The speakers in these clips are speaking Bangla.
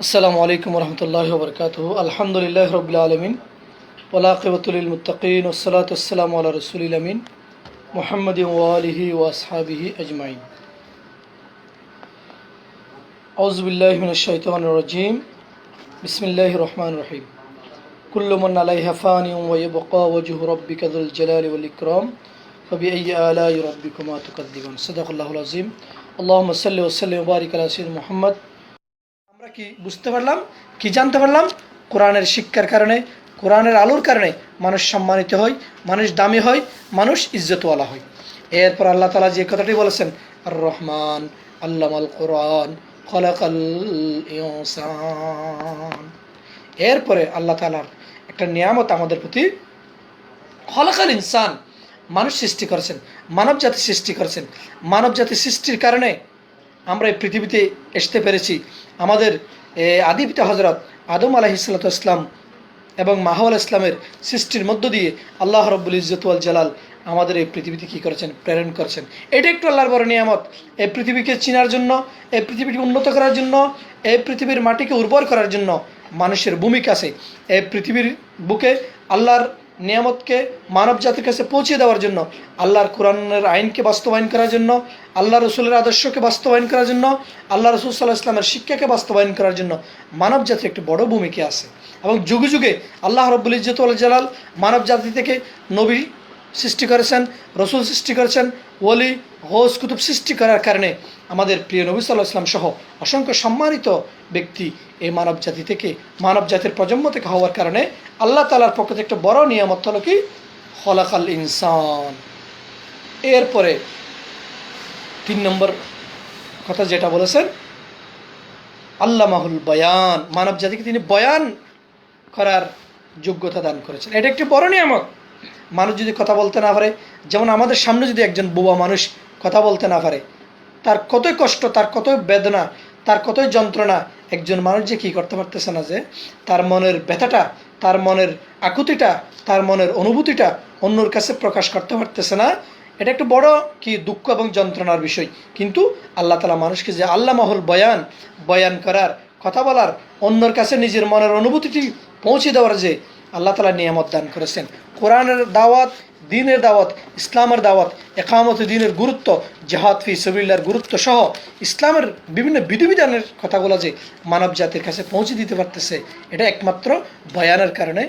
আসসালামু আলাইকুম রহমতুল্লাহি ওয়া বারাকাতুহু। আলহামদুলিল্লাহি রাব্বিল আলামিন ওয়াল আকিবাতুল লিল মুত্তাকিন ওয়াসসালাতু ওয়াসসালামু আলা রাসূলিল আমিন মুহাম্মাদিন ওয়া আলিহি ওয়া আসহাবিহি আজমাইন। আউযু বিল্লাহি মিনাশ শাইতানির রাজীম। বিসমিল্লাহির রহমানির রহিম। কুল্লু মান আলাইহা ফানিয়ুন ওয়া ইয়াবকা ওয়াজহু রাব্বিকা যুল জালালি ওয়াল ইকরাম ফাবিআইয়ি আলাই রাব্বিকুমা তুকাযযিবান। সাদাকাল্লাহুল আযীম। আল্লাহুম্মা সাল্লি ওয়া সাল্লিম ওয়া বারিক আলা সাইয়্যিদিনা মুহাম্মদ। আমরা কি বুঝতে পারলাম, কি জানতে পারলাম? কোরআনের শিক্ষার কারণে, কোরআনের আলোর কারণে মানুষ সম্মানিত হয়, মানুষ দামি হয়, মানুষ ইজ্জতওয়ালা হয়। এরপর আল্লাহ তাআলা যে কথাটি বলেছেন, আর রহমান আল্লামাল কোরআন খলাকাল ইনসান। এরপরে আল্লাহ তাআলার একটা নিয়ামত আমাদের প্রতি, খলাকাল ইনসান, মানুষ সৃষ্টি করেছেন, মানব জাতি সৃষ্টি করেছেন। মানব জাতি সৃষ্টির কারণে আমরা এই পৃথিবীতে আসতে পেরেছি। আমাদের আদি পিতা হজরত আদম আলাইহিসসালাতু ইসলাম এবং মাহওয়াল ইসলামের সৃষ্টির মধ্য দিয়ে আল্লাহ রব্বুল ইজ্জত ওয়াল জালাল আমাদের এই পৃথিবীতে কী করেছেন? প্রেরণ করেছেন। এটা একটু আল্লাহর বড় নিয়ামত। এই পৃথিবীকে চেনার জন্য, এই পৃথিবীকে উন্নত করার জন্য, এই পৃথিবীর মাটিকে উর্বর করার জন্য মানুষের ভূমিকা আছে। এই পৃথিবীর বুকে আল্লাহর নিয়ামতকে মানব জাতির কাছে পৌঁছে দেওয়ার জন্য, আল্লাহর কোরআনের আইনকে বাস্তবায়ন করার জন্য, আল্লাহ রসুলের আদর্শকে বাস্তবায়ন করার জন্য, আল্লাহ রসুল সাল্লাহ ইসলামের শিক্ষাকে বাস্তবায়ন করার জন্য মানব জাতির একটি বড় ভূমিকা আছে। এবং যুগে যুগে আল্লাহ রব্বুল ইজ্জত ওয়াল জালাল মানব জাতি থেকে নবী সৃষ্টি করেছেন, রসুল সৃষ্টি করেছেন, ওলি গৌস কুতুব সৃষ্টি করার কারণে আমাদের প্রিয় নবী সাল্লাহ ইসলাম সহ অসংখ্য সম্মানিত ব্যক্তি এই মানব জাতি থেকে, মানব জাতির প্রজন্ম থেকে হওয়ার কারণে আল্লাহ তাআলার পক্ষ থেকে একটা বড় নিয়ামত হলো কি? খলাকাল ইনসান। এরপরে ৩ নম্বর কথা যেটা বলেছেন, আল্লামাহুল বয়ান, মানব জাতিকে তিনি বয়ান করার যোগ্যতা দান করেছেন। এটা একটি বড় নিয়ামত। মানুষ যদি কথা বলতে না পারে, যেমন আমাদের সামনে যদি একজন বোবা মানুষ কথা বলতে না পারে, তার কতই কষ্ট, তার কতই বেদনা, তার কতই যন্ত্রণা। একজন মানুষ যে কী করতে পারতেছে না, যে তার মনের ব্যথাটা, তার মনের আকুতিটা, তার মনের অনুভূতিটা অন্যর কাছে প্রকাশ করতে পারতেছে না, এটা একটা বড় কি দুঃখ এবং যন্ত্রণার বিষয়। কিন্তু আল্লাহ তাআলা মানুষকে যে আল্লামাহুল বয়ান, বয়ান করার, কথা বলার, অন্যর কাছে নিজের মনের অনুভূতিটি পৌঁছে দেওয়ার যে আল্লাহ তাআলা নিয়ামত দান করেছেন। কোরআনের দাওয়াত, দ্বীনের দাওয়াত, ইসলামের দাওয়াত, একামত দ্বীনের গুরুত্ব, জিহাদ ফি সাবিলিল্লাহর গুরুত্ব সহ ইসলামের বিভিন্ন বিধিবিধানের কথাগুলো যে মানব জাতির কাছে পৌঁছে দিতে পারতেছে, এটা একমাত্র বয়ানের কারণে।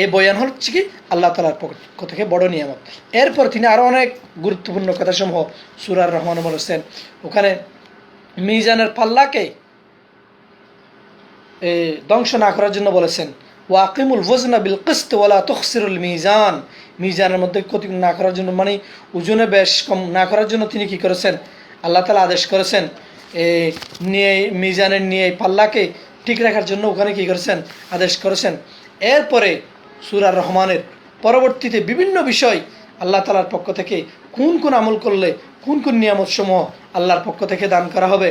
এই বয়ান হচ্ছে কি? আল্লাহ তাআলার পক্ষ থেকে বড় নিয়ামত। এরপর তিনি আরও অনেক গুরুত্বপূর্ণ কথাসমূহ সূরা রহমান বলেছেন। ওখানে মিজানের পাল্লাকে ধ্বংস না করার জন্য বলেছেন, ওয়াকিমুল ওয়াজনা বিল কিসত ওয়ালা তুখসিরুল মিজান। মিজানের মধ্যে ক্ষতি না করার জন্য, মানে ওজনে বেশ কম না করার জন্য তিনি কি করেছেন? আল্লাহ তাআলা আদেশ করেছেন। নিয়ে মিজানের নিয়ে পাল্লাকে ঠিক রাখার জন্য ওখানে কি করেছেন? আদেশ করেছেন। এরপরে সূরা রহমানের পরবর্তীতে বিভিন্ন বিষয় আল্লাহ তাআলার পক্ষ থেকে কোন কোন আমল করলে কোন কোন নিয়ামত সমূহ আল্লাহর পক্ষ থেকে দান করা হবে,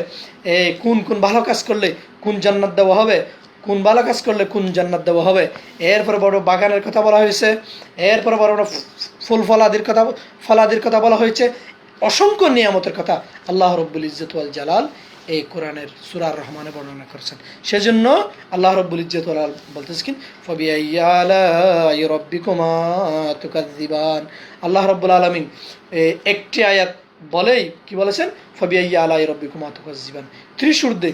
কোন কোন ভালো কাজ করলে কোন জান্নাত দেওয়া হবে, কোন ভালো কাজ করলে কোন জান্নাত দেওয়া হবে। এরপরে বড় বাগানের কথা বলা হয়েছে, এরপরে বড় বড় ফুল ফলাদির কথা বলা হয়েছে। অসংখ্য নিয়ামতের কথা আল্লাহ রব্বুল ইজ্জত ওয়াল জালাল এই কোরআনের সূরা রহমানে বর্ণনা করেছেন। সেজন্য আল্লাহ রব্বুল ইজ্জত ওয়াল বলতেছেন, ফাবিআইয়ি আলাই রাব্বিকুমা তুকাযযিবান। আল্লাহ রব্বুল আলামিন একটি আয়াত বলেই কি বলেছেন? ফাবিআইয়ি আলাই রাব্বিকুমা তুকাযযিবান। ত্রিশুর্দে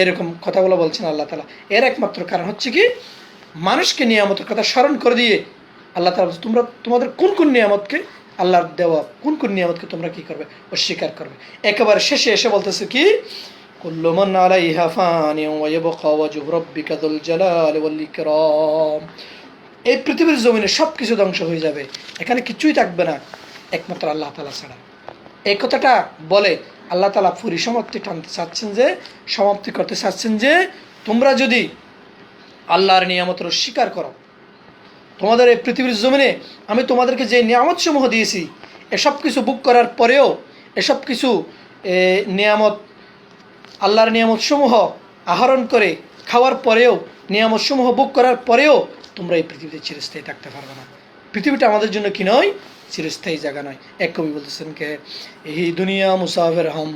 এরকম কথাগুলো বলছেন আল্লাহ তাআলা। এর একমাত্র কারণ হচ্ছে কি? মানুষকে নিয়ামতের কথা স্মরণ করে দিয়ে আল্লাহ তাআলা তোমরা তোমাদের কোন কোন নিয়ামতকে, আল্লাহর দেওয়া কোন কোন নিয়ামতকে তোমরা কি করবে? অস্বীকার করবে। একেবারে শেষে এসে বলতেছে কি? কুল্লু মান আলাইহা ফানিয়ুন ওয়া ইয়াবকা ওয়াজহু রাব্বিকা যুল জালালি ওয়াল ইকরাম। এই পৃথিবীর জমিনে সব কিছু ধ্বংস হয়ে যাবে, এখানে কিছুই থাকবে না একমাত্র আল্লাহ তাআলা ছাড়া। এই কথাটা বলে আল্লাহ তাআলা পরিসমাপ্তি টানতে চাচ্ছেন, যে সমাপ্তি করতে চাচ্ছেন, যে তোমরা যদি আল্লাহর নিয়ামতের অস্বীকার করো, তোমাদের এই পৃথিবীর জমিনে আমি তোমাদেরকে যে নিয়ামত সমূহ দিয়েছি, এসব কিছু বুক করার পরেও, এসব কিছু নিয়ামত, আল্লাহর নিয়ামত সমূহ আহরণ করে খাওয়ার পরেও, নিয়ামত সমূহ বুক করার পরেও তোমরা এই পৃথিবীতে চিরস্থায়ী থাকতে পারবে না। পৃথিবীটা আমাদের জন্য কি নয়? চিরস্থায়ী জায়গা নয়। এক কবি বলতেছেন কে, এই দুনিয়া মুসাফির হাম,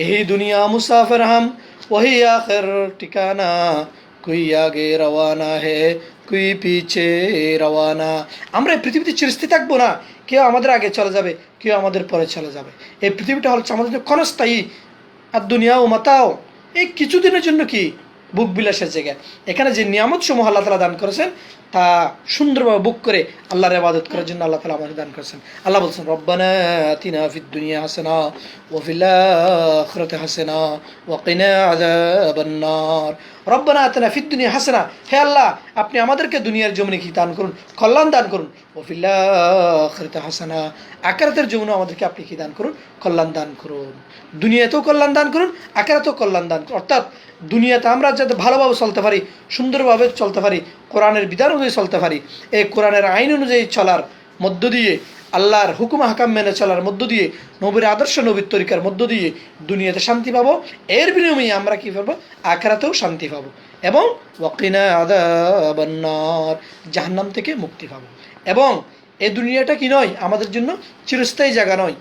এই দুনিয়া মুসাফির হাম, वही आखिर ठिकाना, कोई आगे रवाना है, कोई পিছে রওয়ানা। আমরা এই পৃথিবীতে চিরস্থায়ী থাকবো না, কেউ আমাদের আগে চলে যাবে, কেউ আমাদের পরে চলে যাবে। এই পৃথিবীটা হচ্ছে আমাদের জন্য ক্ষণস্থায়ী। আর দুনিয়া ও মাতাও, এই কিছুদিনের জন্য কি বুক বিলাসের জায়গা। এখানে যে নিয়ামত সমূহ আল্লাহ তালা দান করেছেন তা সুন্দরভাবে বুক করে আল্লাহর ইবাদত করার জন্য আল্লাহ তালা আমাদের দান করেছেন। আল্লাহ বলছেন রব্বানা আতিনা ফিদ দুনিয়া হাসানা ওয়া ফিল আখিরাতি হাসানা ওয়া কিনা আযাবান নার। রব্বানা আতিনা ফিদ দুনিয়া হাসানা, হে আল্লাহ আপনি আমাদেরকে দুনিয়ার জমিনে কি দান করুন, কল্যাণ দান করুন। ওয়া ফিল আখিরাতি হাসানা, আখিরাতের জমিনে আমাদেরকে আপনি কি দান করুন, কল্যাণ দান করুন। দুনিয়াতেও কল্যাণ দান করুন, আখিরাতেও কল্যাণ দান করুন। অর্থাৎ দুনিয়াতে আমরা যাতে ভালোভাবে চলতে পারি, সুন্দরভাবে চলতে পারি, কোরআনের বিধান অনুযায়ী চলতে পারি, এই কোরআনের আইন অনুযায়ী চলার মধ্য দিয়ে, আল্লাহর হুকুম হাকাম মেনে চলার মধ্য দিয়ে, নবীর আদর্শ নবীর তরিকার মধ্য দিয়ে দুনিয়াতে শান্তি পাবো। এর বিনিময়ে আমরা কী পাবো, আখিরাতেও শান্তি পাবো এবং ওয়াকিনা আযাবান নার, জাহান্নাম থেকে মুক্তি পাবো। এবং এই দুনিয়াটা কি নয়, আমাদের জন্য চিরস্থায়ী জায়গা নয়।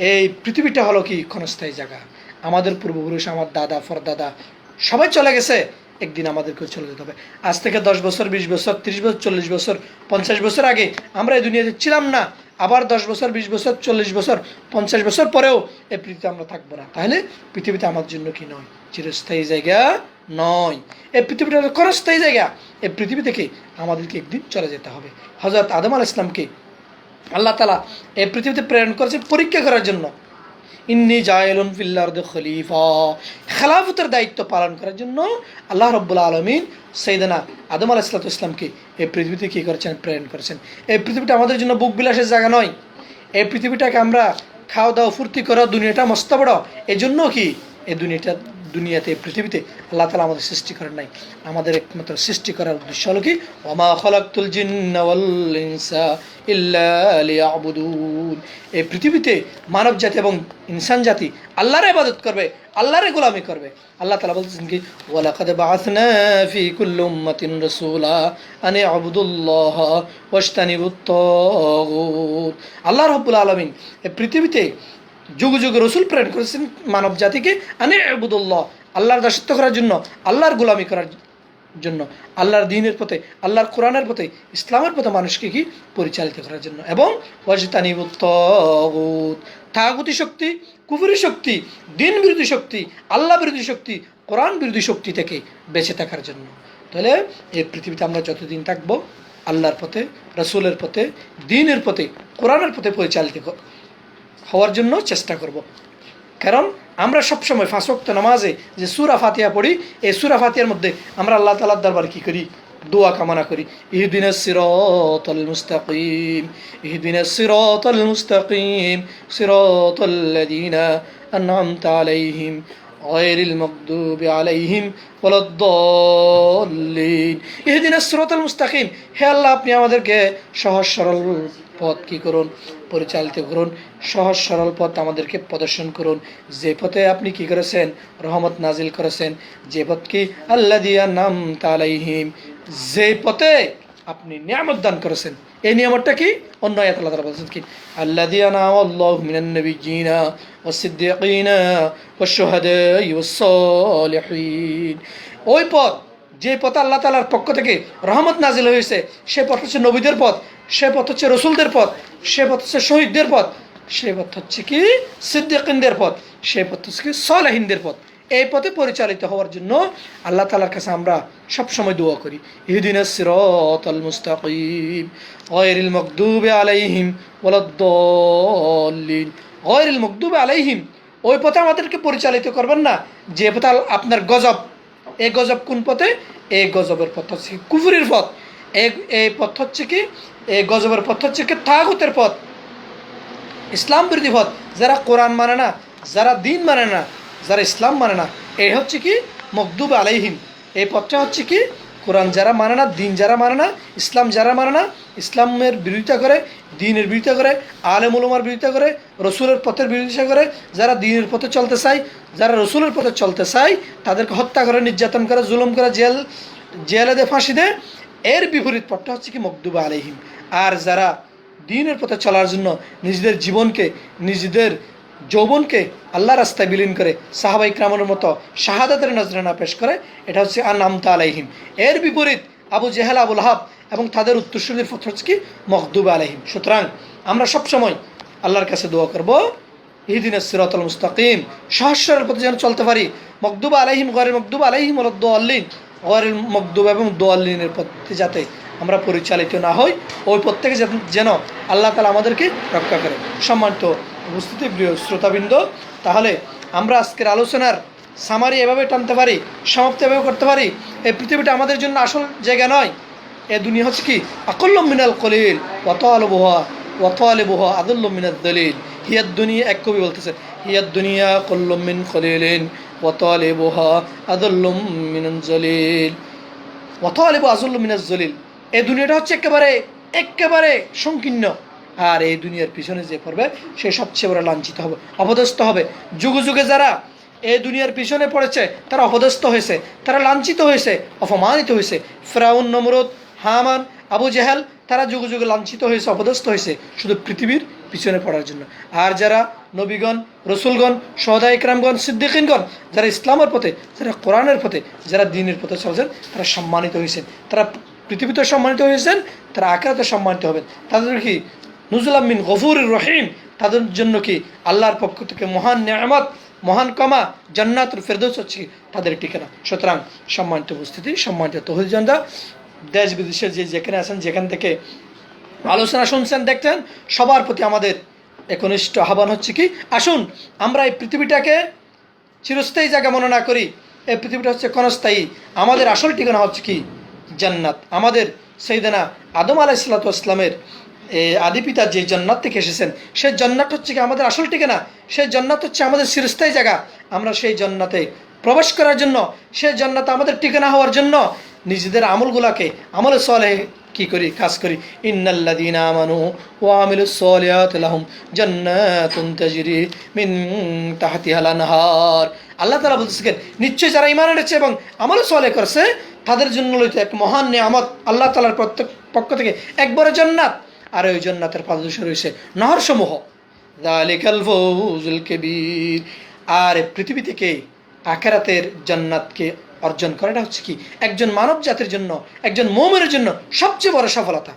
এই পৃথিবীটা হলো কি ক্ষণস্থায়ী জায়গা। আমাদের পূর্বপুরুষ, আমার দাদা ফরদাদা সবাই চলে গেছে, একদিন আমাদেরকেও চলে যেতে হবে। আজ থেকে 10 বছর, 20 বছর, 30 বছর, 40 বছর, 50 বছর আগে আমরা এই দুনিয়াতে ছিলাম না। আবার 10 বছর, 20 বছর, 40 বছর, 50 বছর পরেও এই পৃথিবীতে আমরা থাকবো না। তাহলে পৃথিবীতে আমার জন্য কি নয়, চিরস্থায়ী জায়গা নয়। এই পৃথিবীটা ক্ষণস্থায়ী জায়গা। এই পৃথিবী থেকে আমাদেরকে একদিন চলে যেতে হবে। হযরত আদম আলাইহিস সালামকে আল্লাহ তাআলা এই পৃথিবীতে প্রেরণ করেছেন পরীক্ষা করার জন্য। ইন্নী জায়েলুন ফিল আরদি খলিফা, খেলাফতের দায়িত্ব পালন করার জন্য আল্লাহ রাব্বুল আলামিন সাইয়েদনা আদম আলাইহিস সালামকে এই পৃথিবীতে কী করেছেন, প্রেরণ করেছেন। এই পৃথিবীটা আমাদের জন্য বুক বিলাসের জায়গা নয়। এই পৃথিবীটাকে আমরা খাওয়া দাওয়া ফুর্তি করা, দুনিয়াটা মস্ত বড়, এই জন্য কি এই দুনিয়াতে পৃথিবীতে আল্লাহ তাআলা আমাদের সৃষ্টি করেন নাই। আমাদের একমাত্র সৃষ্টি করার উদ্দেশ্য হলো কি, ওয়ামা খালাকতুল জিন্না ওয়াল ইনসা ইল্লা লিয়াবুদুন। এই পৃথিবীতে মানব জাতি এবং ইনসান জাতি আল্লাহর ইবাদত করবে, আল্লাহর গোলামি করবে। আল্লাহ তাআলা বলছেন কি, ওয়ালাকাদ বাআসনা ফি কুল্লি উম্মাতিন রাসূলা আন ইবুদুল্লাহ ওয়াজতানিবুত তাগুত। আল্লাহ রাব্বুল আলামিন এই পৃথিবীতে যুগ যুগ রসুল প্রেরণ করেছেন মানব জাতিকে আনে ইবুদুল্লাহ, আল্লাহর দাসত্ব করার জন্য, আল্লাহর গোলামি করার জন্য, আল্লাহর দ্বীনের পথে, আল্লাহর কোরআনের পথে, ইসলামের পথে মানুষকে কি পরিচালিত করার জন্য। এবং ওয়াজতানিবুত তাগুত, তাগুতি শক্তি, কুফরি শক্তি, দ্বীন বিরোধী শক্তি, আল্লাহ বিরোধী শক্তি, কোরআন বিরোধী শক্তি থেকে বেঁচে থাকার জন্য। তাহলে এই পৃথিবীতে আমরা যতদিন থাকবো আল্লাহর পথে, রসুলের পথে, দ্বীনের পথে, কোরআনের পথে পরিচালিত হওয়ার জন্য চেষ্টা করব। কারণ আমরা সবসময় 5 ওয়াক্ত নামাজে যে সূরা ফাতিহা পড়ি, এই সূরা ফাতিহার মধ্যে আমরা আল্লাহ তাআলার দরবারে কী করি, দোয়া কামনা করি, ইহদিনাস সিরাতাল মুস্তাকিম, ইহদিনাস সিরাতাল মুস্তাকিম, সিরাতাল্লাযীনা আন'আমতা আলাইহিম গায়রিল মাগদুবি আলাইহিম ওয়ালাদ-দাল্লিন। ইহদিনাস সিরাতাল মুস্তাকিম, হে আল্লাহ আপনি আমাদেরকে সহজ সরল পথ কী করুন, পরিচালিত করুন, সহজ সরল পথ আমাদেরকে প্রদর্শন করুন। যে পথে আপনি কি করেছেন, রহমত নাজিল করেছেন, যে পথ কি আল্লাযী আন'আমতা আলাইহিম, যে পথে আপনি নিয়ামত দান করেছেন। এই নিয়ামতটা কি, অন্য আয়াতে আল্লাহ তাআলা বলেছেন কি, আল্লাযী আন'আমা আল্লাহু মিনান নাবিয়্যিনা ওয়াস-সিদ্দীকিনা ওয়াশ-শুহাদা'i ওয়াস-সালিহিন। ওই পথ, যে পথে আল্লাহ তাআলার পক্ষ থেকে রহমত নাজিল হয়েছে, সে পথ হচ্ছে নবীদের পথ, সে পথ হচ্ছে রসুলদের পথ, সে পথ হচ্ছে শহীদদের পথ, সে পথ হচ্ছে কি সিদ্দিকিনদের পথ, সে পথ হচ্ছে কি সালেহিনদের পথ। এই পথে পরিচালিত হওয়ার জন্য আল্লাহ তাআলার কাছে আমরা সবসময় দোয়া করি, ইহদিনাস সিরাতাল মুস্তাকিম গায়রিল মাগদুবি আলাইহিম ওয়ালাদ-দাল্লিন। গায়রিল মাগদুবি আলাইহিম, ওই পথে আমাদেরকে পরিচালিত করবেন না যে পথে আপনার গজব। এই গজব কোন পথে, এই গজবের পথ হচ্ছে কুফরির পথ। এই পথ হচ্ছে কি, এই গজবের পথ হচ্ছে কি তাগুতের পথ, ইসলাম বিরোধী পথ। যারা কোরআন মানে না, যারা দ্বীন মানে না, যারা ইসলাম মানে না, এই হচ্ছে কি মগদুব আলাইহিম। এই পথটা হচ্ছে কি, কোরআন যারা মানে না, দ্বীন যারা মানে না, ইসলাম যারা মানে না, ইসলামের বিরোধিতা করে, দ্বীনের বিরোধিতা করে, আলেম উলামার বিরোধিতা করে, রসুলের পথের বিরোধিতা করে, যারা দ্বীনের পথে চলতে চায়, যারা রসুলের পথে চলতে চায়, তাদেরকে হত্যা করে, নির্যাতন করে, জুলুম করে, জেলে দিয়ে ফাঁসি দেয়। এর বিপরীত পথটা হচ্ছে কি মগদুব আলাইহিম। আর যারা দ্বীনের পথে চলার জন্য নিজেদের জীবনকে, নিজেদের যৌবনকে আল্লাহ রাস্তায় বিলীন করে সাহাবাই ইকরামের মতো শাহাদাতের নজরানা পেশ করে, এটা হচ্ছে আনআমতা আলাইহিম। এর বিপরীত আবু জেহেল, আবুল আহাব এবং তাদের উত্তরসূরিদের পথ হচ্ছে কি মগদুব আলাইহিম। সুতরাং আমরা সবসময় আল্লাহর কাছে দোয়া করব ইহদিনাস সিরাতাল মুস্তাকিম, সহস্রের পথে যেন চলতে পারি। মগদুব আলাইহিম গয়রুল মগদুব আলাইহিম ওয়ালাদ দাল্লিন, গয়রুল মগদুব এবং দাল্লিনের পথে যাতে আমরা পরিচালিত না হই, ওই পথ থেকে যেন আল্লাহ তাআলা আমাদেরকে রক্ষা করে। সম্মানিত উপস্থিতি, প্রিয় শ্রোতাবৃন্দ, তাহলে আমরা আজকের আলোচনার সামারি এভাবে টানতে পারি, সমাপ্তি এভাবে করতে পারি, এই পৃথিবীটা আমাদের জন্য আসল জায়গা নয়। এ দুনিয়া হচ্ছে কি আকুল্লুম মিনাল কলিল ওয়া তালিবুহা আদুল্লুম মিনাদ দলিল। হিয়াদ দুনিয়া, এক কবি বলতেছেন, হিয়াদ দুনিয়া কুল্লুম মিন কলিলিন ওয়া তালিবুহা আদুল্লুম মিনাল জলিল, ওয়া তালিবু আযুল্লুম মিনাজ জলিল। এই দুনিয়াটা হচ্ছে একেবারে সংকীর্ণ, আর এই দুনিয়ার পিছনে যে পড়বে সে সবচেয়ে বড় লাঞ্ছিত হবে, অপদস্থ হবে। যুগে যুগে যারা এই দুনিয়ার পিছনে পড়েছে তারা অপদস্থ হয়েছে, তারা লাঞ্ছিত হয়েছে, অপমানিত হয়েছে। ফিরআউন, নমরুদ, হামান, আবু জেহেল, তারা যুগে যুগে লাঞ্ছিত হয়েছে, অপদস্থ হয়েছে শুধু পৃথিবীর পিছনে পড়ার জন্য। আর যারা নবীগণ, রসুলগণ, শুহাদা ইকরামগণ, সিদ্দিকিনগণ, যারা ইসলামের পথে, যারা কোরআনের পথে, যারা দ্বীনের পথে চলছেন, তারা সম্মানিত হয়েছেন। তারা পৃথিবীতে সম্মানিত হয়েছেন, তারা আখিরাতে সম্মানিত হবেন। তাদের কি নুজুলাম মিন গফুরির রহিম, তাদের জন্য কি আল্লাহর পক্ষ থেকে মহান নিয়ামত, মহান কামা, জান্নাতুল ফেরদৌস হচ্ছে তাদের ঠিকানা। সুতরাং সম্মানিত উপস্থিতি, সম্মানিত তৌহিদ জানদা, দেশ বিদেশের যেখানে আছেন, যেখান থেকে আলোচনা শুনছেন, দেখছেন, সবার প্রতি আমাদের একনিষ্ঠ আহ্বান হচ্ছে কি, আসুন আমরা এই পৃথিবীটাকে চিরস্থায়ী জায়গা মনে না করি। এই পৃথিবীটা হচ্ছে ক্ষণস্থায়ী। আমাদের আসল ঠিকানা হচ্ছে কি জান্নাত। আমাদের সাইয়েদনা আদম আলাইহিসসালাতু ওয়াসসালামের আদি পিতা যে জান্নাত থেকে এসেছেন, সেই জান্নাত হচ্ছে কি আমাদের আসল ঠিকানা। সেই জান্নাত হচ্ছে আমাদের চিরস্থায়ী জায়গা। আমরা সেই জান্নাতে প্রবেশ করার জন্য, সেই জান্নাতে আমাদের ঠিকানা হওয়ার জন্য নিজেদের আমলগুলাকে, আমলে সালেহ কি করি, কাজ করি। ইন্নাল্লাযীনা আমানু ওয়া আমিলুস সালিহাতি লাহুম জান্নাতুন তাজরি মিন তাহতিহাল আনহার। আল্লাহ তাআলা বলতেছেন, নিশ্চয় যারা ঈমান এনেছে এবং আমলে সালেহ করেছে তাদের জন্য রয়েছে এক মহান নিয়ামত, আল্লাহ তাআলার পক্ষ থেকে এক বড় জান্নাত। আর ওই জান্নাতের পাদদেশে রয়েছে নহরসমূহ। যালিকাল ফাওজুল কাবীর। আর পৃথিবী থেকে আখিরাতের জান্নাতকে অর্জন করাটা হচ্ছে কি একজন মানব জাতির জন্য, একজন মুমিনের জন্য সবচেয়ে বড় সফলতা।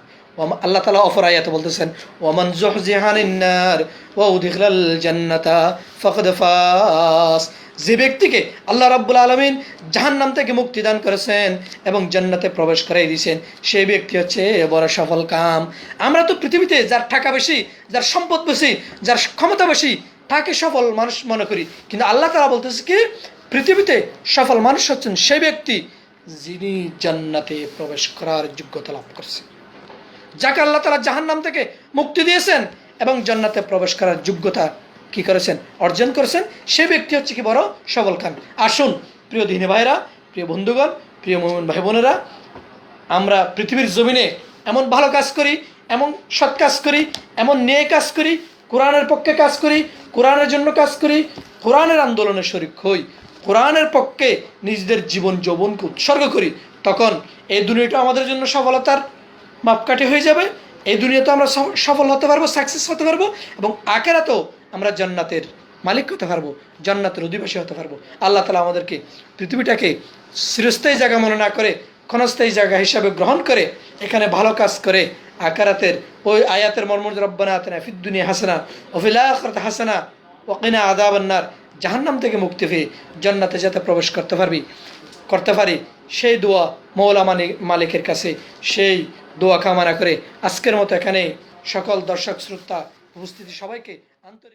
আল্লাহ তাআলা অপর আয়াতে বলতেছেন, ওয়ামান যুহজিহা আনিন নার ওয়া উদখিলাল জান্নাতা ফাকাদ ফাস। যে ব্যক্তিকে আল্লাহ রাব্বুল আলামিন জাহান্নাম থেকে মুক্তি দান করেছেন এবং জান্নাতে প্রবেশ করাই দিয়েছেন, সেই ব্যক্তি হচ্ছে বড় সফল কাম। আমরা তো পৃথিবীতে যার টাকা বেশি, যার সম্পদ বেশি, যার ক্ষমতা বেশি, তাকে সফল মানুষ মনে করি। কিন্তু আল্লাহ তাআলা বলতেছে কি, পৃথিবীতে সফল মানুষ হচ্ছেন সেই ব্যক্তি যিনি জান্নাতে প্রবেশ করার যোগ্যতা লাভ করছে, যাকে আল্লাহ তাআলা জাহান্নাম থেকে মুক্তি দিয়েছেন এবং জান্নাতে প্রবেশ করার যোগ্যতা কি করেছেন, অর্জন করেছেন। সেই ব্যক্তি হচ্ছে কি বড় সফল কাম। আসুন প্রিয় দিনী ভাইরা, প্রিয় বন্ধুগণ, প্রিয় মুমিন ভাই বোনেরা, আমরা পৃথিবীর জমিনে এমন ভালো কাজ করি, এমন সৎ কাজ করি, এমন ন্যায় কাজ করি, কোরআনের পক্ষে কাজ করি, কোরআনের জন্য কাজ করি, কোরআনের আন্দোলনে শরীক হই, কোরআনের পক্ষে নিজেদের জীবন যৌবনকে উৎসর্গ করি, তখন এই দুনিয়াটা আমাদের জন্য সফলতার মাপকাঠি হয়ে যাবে। এই দুনিয়াতে আমরা সফল হতে পারবো, সাকসেস হতে পারবো, এবং আখিরাতেও আমরা জান্নাতের মালিক হতে পারবো, জান্নাতের অধিবাসী হতে পারবো। আল্লাহ তাআলা আমাদেরকে পৃথিবীটাকে চিরস্থায়ী জায়গা মনে না করে ক্ষণস্থায়ী জায়গা হিসাবে গ্রহণ করে এখানে ভালো কাজ করে আখিরাতের ওই আয়াতের মর্ম, রব্বানা আতিনা ফিদ দুনিয়া হাসানা ওয়া ফিল আখিরাতি হাসানা ওয়া কিনা আযাবান নার, জাহান্নাম থেকে মুক্তি পেয়ে জান্নাতে যাতে প্রবেশ করতে পারি, সেই দোয়া মওলা মালিকের কাছে, সেই দোয়া কামনা করে আজকের মতো এখানে সকল দর্শক শ্রোতা উপস্থিতি সবাইকে আন্তরিক